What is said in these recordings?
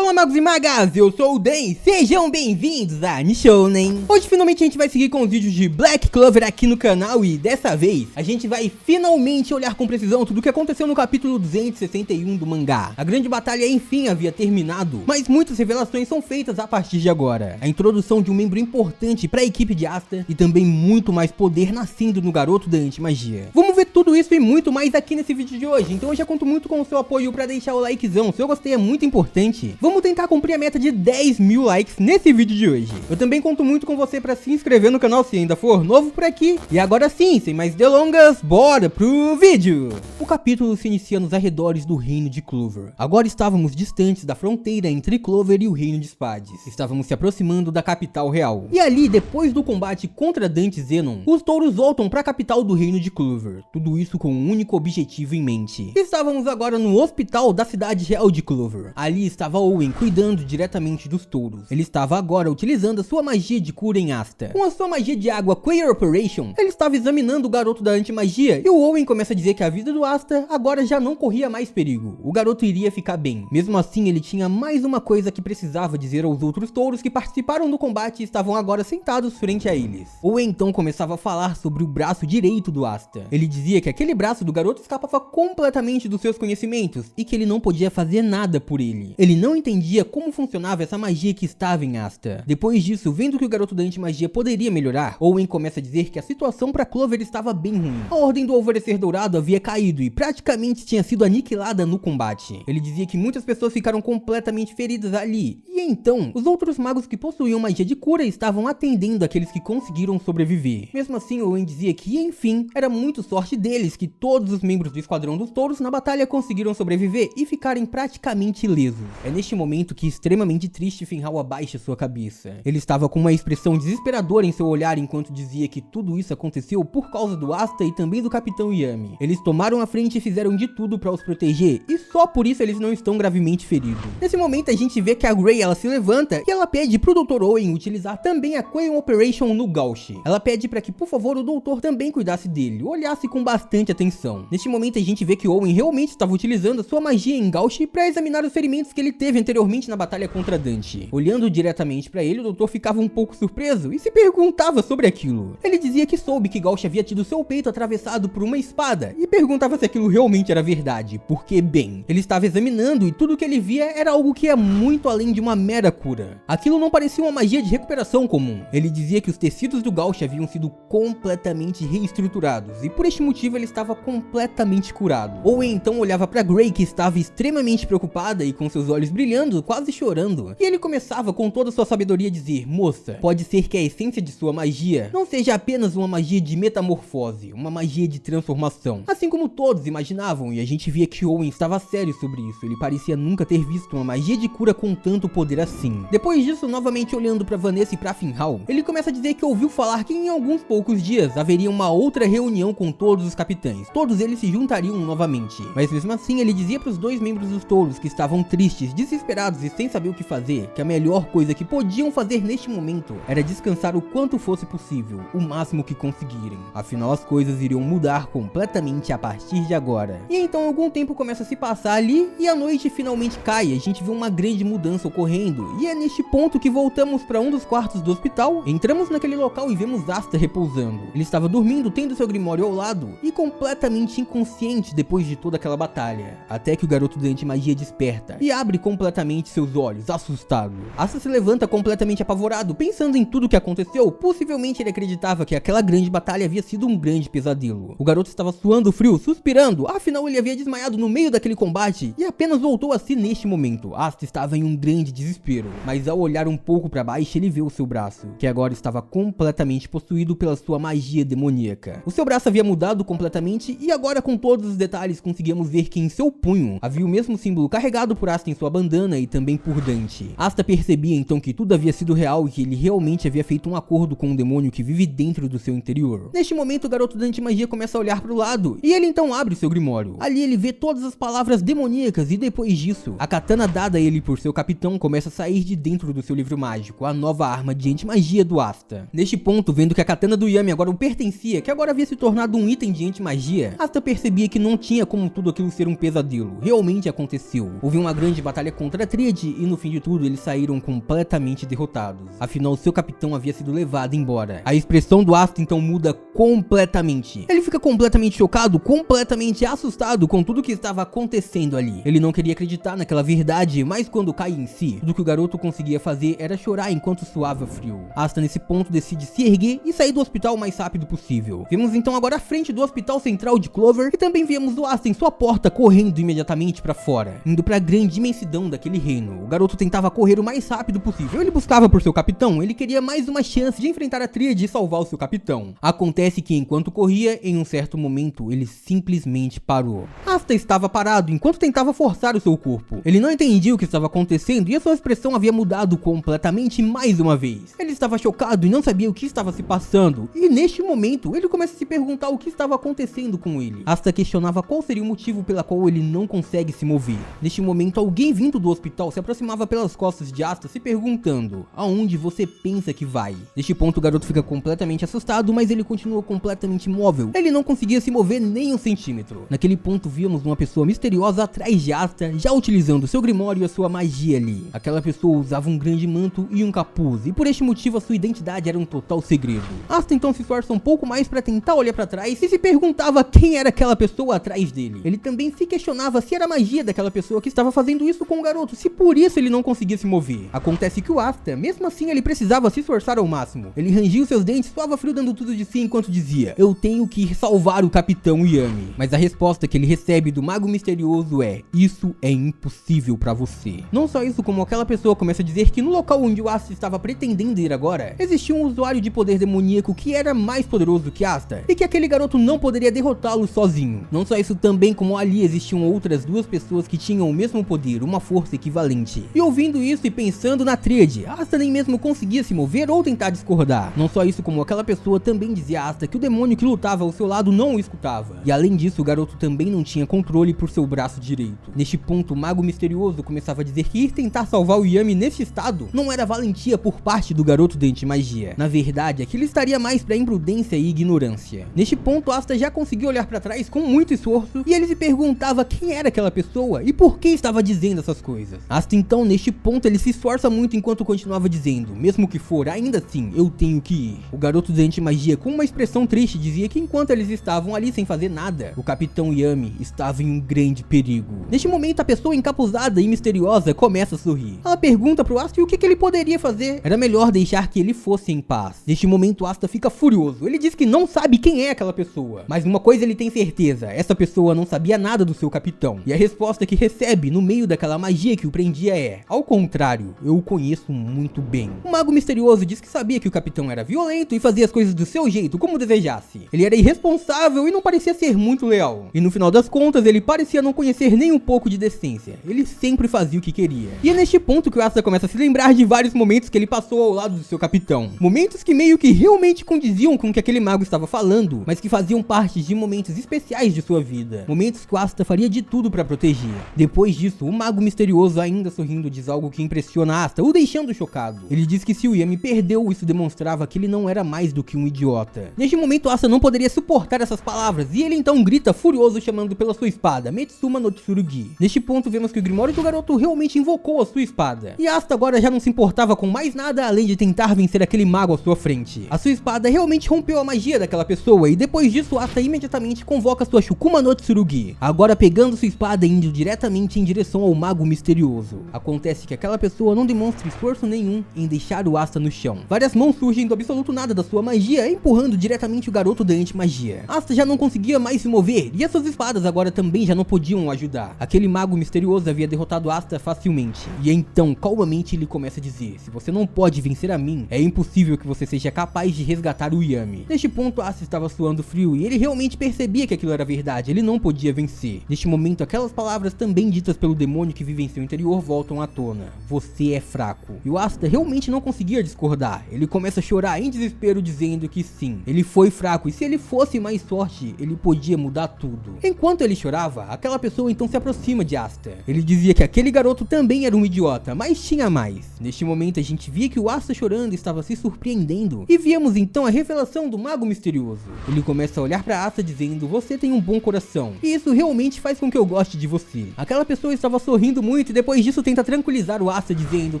Olá magos e magas, eu sou o Dan, sejam bem-vindos a Nishounen. Hoje finalmente a gente vai seguir com os vídeos de Black Clover aqui no canal e dessa vez a gente vai finalmente olhar com precisão tudo o que aconteceu no capítulo 261 do mangá. A grande batalha enfim havia terminado, mas muitas revelações são feitas a partir de agora. A introdução de um membro importante para a equipe de Asta e também muito mais poder nascendo no garoto da anti-magia. Vamos ver tudo isso e muito mais aqui nesse vídeo de hoje, então eu já conto muito com o seu apoio para deixar o likezão, se eu gostei é muito importante. Vamos tentar cumprir a meta de 10 mil likes nesse vídeo de hoje. Eu também conto muito com você para se inscrever no canal se ainda for novo por aqui. E agora sim, sem mais delongas, bora pro vídeo! O capítulo se inicia nos arredores do reino de Clover. Agora estávamos distantes da fronteira entre Clover e o reino de Spades. Estávamos se aproximando da capital real. E ali, depois do combate contra Dante Zenon, os touros voltam para a capital do reino de Clover. Tudo isso com um único objetivo em mente. Estávamos agora no hospital da cidade real de Clover. Ali estava Owen cuidando diretamente dos touros. Ele estava agora utilizando a sua magia de cura em Asta. Com a sua magia de água Queer Operation, ele estava examinando o garoto da anti-magia e o Owen começa a dizer que a vida do Asta agora já não corria mais perigo. O garoto iria ficar bem. Mesmo assim, ele tinha mais uma coisa que precisava dizer aos outros touros que participaram do combate e estavam agora sentados frente a eles. Owen então começava a falar sobre o braço direito do Asta. Ele dizia que aquele braço do garoto escapava completamente dos seus conhecimentos e que ele não podia fazer nada por ele. Ele não entendia como funcionava essa magia que estava em Asta. Depois disso, vendo que o garoto da anti-magia poderia melhorar, Owen começa a dizer que a situação para Clover estava bem ruim. A ordem do Alvorecer Dourado havia caído e praticamente tinha sido aniquilada no combate. Ele dizia que muitas pessoas ficaram completamente feridas ali. E então, os outros magos que possuíam magia de cura estavam atendendo aqueles que conseguiram sobreviver. Mesmo assim, Owen dizia que, enfim, era muito sorte deles que todos os membros do Esquadrão dos Touros na batalha conseguiram sobreviver e ficarem praticamente ilesos. É neste momento que, extremamente triste, Finral abaixa sua cabeça. Ele estava com uma expressão desesperadora em seu olhar enquanto dizia que tudo isso aconteceu por causa do Asta e também do Capitão Yami. Eles tomaram a frente e fizeram de tudo para os proteger e só por isso eles não estão gravemente feridos. Nesse momento a gente vê que a Grey ela se levanta e ela pede pro Dr. Owen utilizar também a Queen Operation no Gauche. Ela pede para que por favor o doutor também cuidasse dele, olhasse com bastante atenção. Neste momento a gente vê que Owen realmente estava utilizando a sua magia em Gauche para examinar os ferimentos que ele teve anteriormente na batalha contra Dante. Olhando diretamente para ele, o doutor ficava um pouco surpreso e se perguntava sobre aquilo. Ele dizia que soube que Gauche havia tido seu peito atravessado por uma espada e perguntava se aquilo realmente era verdade, porque bem, ele estava examinando e tudo que ele via era algo que ia muito além de uma mera cura. Aquilo não parecia uma magia de recuperação comum. Ele dizia que os tecidos do Gauche haviam sido completamente reestruturados e por este motivo ele estava completamente curado. Owen então olhava para Grey, que estava extremamente preocupada e com seus olhos brilhando, quase chorando, e ele começava com toda sua sabedoria a dizer: moça, pode ser que a essência de sua magia não seja apenas uma magia de metamorfose, uma magia de transformação, assim como todos imaginavam, e a gente via que Owen estava sério sobre isso. Ele parecia nunca ter visto uma magia de cura com tanto poder assim. Depois disso, novamente olhando para Vanessa e para Finral, ele começa a dizer que ouviu falar que em alguns poucos dias haveria uma outra reunião com todos os capitães. Todos eles se juntariam novamente. Mas mesmo assim, ele dizia para os dois membros dos touros que estavam tristes, desesperados e sem saber o que fazer, que a melhor coisa que podiam fazer neste momento era descansar o quanto fosse possível, o máximo que conseguirem. Afinal, as coisas iriam mudar completamente a partir de agora. E então algum tempo começa a se passar ali e a noite finalmente cai. A gente vê uma grande mudança ocorrendo e é neste ponto que voltamos para um dos quartos do hospital. Entramos naquele local e vemos Asta repousando. Ele estava dormindo, tendo seu grimório ao lado e completamente inconsciente depois de toda aquela batalha. Até que o garoto da anti-magia desperta e abre completamente seus olhos, assustado. Asta se levanta completamente apavorado, pensando em tudo o que aconteceu. Possivelmente ele acreditava que aquela grande batalha havia sido um grande pesadelo. O garoto estava suando frio, suspirando, afinal ele havia desmaiado no meio daquele combate e apenas voltou a si neste momento. Asta estava em um grande desespero, mas ao olhar um pouco para baixo ele vê o seu braço, que agora estava completamente possuído pela sua magia demoníaca. O seu braço havia mudado completamente e agora com todos os detalhes conseguíamos ver que em seu punho havia o mesmo símbolo carregado por Asta em sua bandana e também por Dante. Asta percebia então que tudo havia sido real e que ele realmente havia feito um acordo com um demônio que vive dentro do seu interior. Neste momento o garoto da anti-magia começa a olhar para o lado e ele então abre o seu grimório. Ali ele vê todas as palavras demoníacas e depois disso, a katana dada a ele por seu capitão começa a sair de dentro do seu livro mágico, a nova arma de anti-magia do Asta. Neste ponto, vendo que a katana do Yami agora o pertencia, que agora havia se tornado um item de anti-magia, Asta percebia que não tinha como tudo aquilo ser um pesadelo. Realmente aconteceu. Houve uma grande batalha contra contra a Tríade e no fim de tudo eles saíram completamente derrotados. Afinal, seu capitão havia sido levado embora. A expressão do Asta então muda completamente. Ele fica completamente chocado, completamente assustado com tudo que estava acontecendo ali. Ele não queria acreditar naquela verdade, mas quando cai em si, tudo que o garoto conseguia fazer era chorar enquanto suava frio. Asta nesse ponto decide se erguer e sair do hospital o mais rápido possível. Vemos então agora a frente do hospital central de Clover e também vemos o Asta em sua porta correndo imediatamente para fora, indo para a grande imensidão daquele reino. O garoto tentava correr o mais rápido possível. Ele buscava por seu capitão, ele queria mais uma chance de enfrentar a Tríade e salvar o seu capitão. Acontece que enquanto corria, em um certo momento, ele simplesmente parou. Asta estava parado enquanto tentava forçar o seu corpo. Ele não entendia o que estava acontecendo e a sua expressão havia mudado completamente mais uma vez. Ele estava chocado e não sabia o que estava se passando, e neste momento ele começa a se perguntar o que estava acontecendo com ele. Asta questionava qual seria o motivo pela qual ele não consegue se mover. Neste momento, alguém vindo do hospital se aproximava pelas costas de Asta se perguntando: aonde você pensa que vai? Neste ponto o garoto fica completamente assustado, mas ele continua completamente imóvel. Ele não conseguia se mover nem um centímetro. Naquele ponto víamos uma pessoa misteriosa atrás de Asta, já utilizando seu grimório e a sua magia ali. Aquela pessoa usava um grande manto e um capuz, e por este motivo a sua identidade era um total segredo. Asta então se esforça um pouco mais para tentar olhar para trás e se perguntava quem era aquela pessoa atrás dele. Ele também se questionava se era a magia daquela pessoa que estava fazendo isso com o garoto, se por isso ele não conseguia se mover. Acontece que o Asta, mesmo assim, ele precisava se esforçar ao máximo. Ele rangia os seus dentes, suava frio dando tudo de si enquanto dizia: eu tenho que salvar o Capitão Yami. Mas a resposta que ele recebe do mago misterioso é: isso é impossível para você. Não só isso, como aquela pessoa começa a dizer que no local onde o Asta estava pretendendo ir agora, existia um usuário de poder demoníaco que era mais poderoso que Asta, e que aquele garoto não poderia derrotá-lo sozinho. Não só isso também, como ali existiam outras duas pessoas que tinham o mesmo poder, uma força equivalente. E ouvindo isso e pensando na Tríade, Asta nem mesmo conseguia se mover ou tentar discordar. Não só isso, como aquela pessoa também dizia a Asta que o demônio que lutava ao seu lado não o escutava. E além disso, o garoto também não tinha controle por seu braço direito. Neste ponto, o mago misterioso começava a dizer que ir tentar salvar o Yami nesse estado não era valentia por parte do garoto da antimagia. Na verdade, aquilo estaria mais pra imprudência e ignorância. Neste ponto, Asta já conseguiu olhar pra trás com muito esforço e ele se perguntava quem era aquela pessoa e por que estava dizendo essas coisas. Asta então, neste ponto, ele se esforça muito enquanto continuava dizendo: mesmo que for, ainda assim, eu tenho que ir. O garoto da antimagia, com uma expressão triste, dizia que enquanto eles estavam ali sem fazer nada, o Capitão Yami estava em um grande perigo. Neste momento, a pessoa encapuzada e misteriosa começa a sorrir. Ela pergunta pro Asta o que ele poderia fazer. Era melhor deixar que ele fosse em paz. Neste momento, Asta fica furioso. Ele diz que não sabe quem é aquela pessoa, mas uma coisa ele tem certeza: essa pessoa não sabia nada do seu capitão. E a resposta que recebe no meio daquela magia que o prendia é: ao contrário, eu o conheço muito bem. O mago misterioso diz que sabia que o capitão era violento e fazia as coisas do seu jeito, como desejasse. Ele era irresponsável e não parecia ser muito leal. E no final das contas, ele parecia não conhecer nem um pouco de decência. Ele sempre fazia o que queria. E é neste ponto que o Asta começa a se lembrar de vários momentos que ele passou ao lado do seu capitão. Momentos que meio que realmente condiziam com o que aquele mago estava falando, mas que faziam parte de momentos especiais de sua vida. Momentos que o Asta faria de tudo para proteger. Depois disso, o mago misterioso, ainda sorrindo, diz algo que impressiona Asta, o deixando chocado. Ele diz que se o Yami perdeu, isso demonstrava que ele não era mais do que um idiota. Neste momento, Asta não poderia suportar essas palavras, e ele então grita furioso, chamando pela sua espada, Metsuma no Tsurugi. Neste ponto, vemos que o grimório do garoto realmente invocou a sua espada. E Asta agora já não se importava com mais nada além de tentar vencer aquele mago à sua frente. A sua espada realmente rompeu a magia daquela pessoa, e depois disso, Asta imediatamente convoca sua Shukuma no Tsurugi, agora pegando sua espada e indo diretamente em direção ao mago misterioso. Acontece que aquela pessoa não demonstra esforço nenhum em deixar o Asta no chão. Várias mãos surgem do absoluto nada da sua magia, empurrando diretamente o garoto da antimagia. Asta já não conseguia mais se mover, e as suas espadas agora também já não podiam o ajudar. Aquele mago misterioso havia derrotado Asta facilmente. E então, calmamente, ele começa a dizer: se você não pode vencer a mim, é impossível que você seja capaz de resgatar o Yami. Neste ponto, Asta estava suando frio, e ele realmente percebia que aquilo era verdade, ele não podia vencer. Neste momento, aquelas palavras também ditas pelo demônio que vive em seu interior voltam à tona: você é fraco. E o Asta realmente não conseguia discordar. Ele começa a chorar em desespero, dizendo que sim, ele foi fraco, e se ele fosse mais forte, ele podia mudar tudo. Enquanto ele chorava, aquela pessoa então se aproxima de Asta. Ele dizia que aquele garoto também era um idiota, mas tinha mais. Neste momento, a gente via que o Asta chorando estava se surpreendendo, e víamos então a revelação do mago misterioso. Ele começa a olhar para Asta dizendo: você tem um bom coração, e isso realmente faz com que eu goste de você. Aquela pessoa estava sorrindo muito muito e depois disso tenta tranquilizar o Asta dizendo: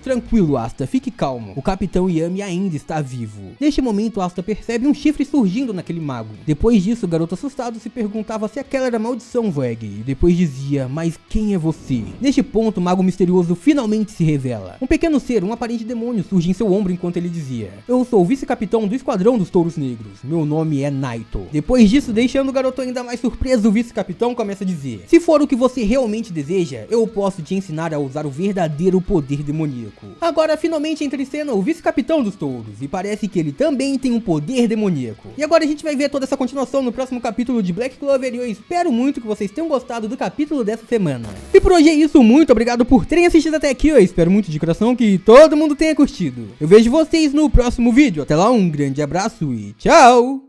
tranquilo, Asta, fique calmo, o Capitão Yami ainda está vivo. Neste momento, Asta percebe um chifre surgindo naquele mago. Depois disso, o garoto assustado se perguntava se aquela era maldição Voeg, e depois dizia: mas quem é você? Neste ponto, o mago misterioso finalmente se revela. Um pequeno ser, um aparente demônio, surge em seu ombro enquanto ele dizia: eu sou o vice-capitão do Esquadrão dos Touros Negros, meu nome é Naito. Depois disso, deixando o garoto ainda mais surpreso, o vice-capitão começa a dizer: se for o que você realmente deseja, eu posso te ensinar a usar o verdadeiro poder demoníaco. Agora, finalmente entra em cena o vice-capitão dos touros, e parece que ele também tem um poder demoníaco. E agora a gente vai ver toda essa continuação no próximo capítulo de Black Clover, e eu espero muito que vocês tenham gostado do capítulo dessa semana. E por hoje é isso, muito obrigado por terem assistido até aqui, eu espero muito de coração que todo mundo tenha curtido. Eu vejo vocês no próximo vídeo, até lá, um grande abraço e tchau!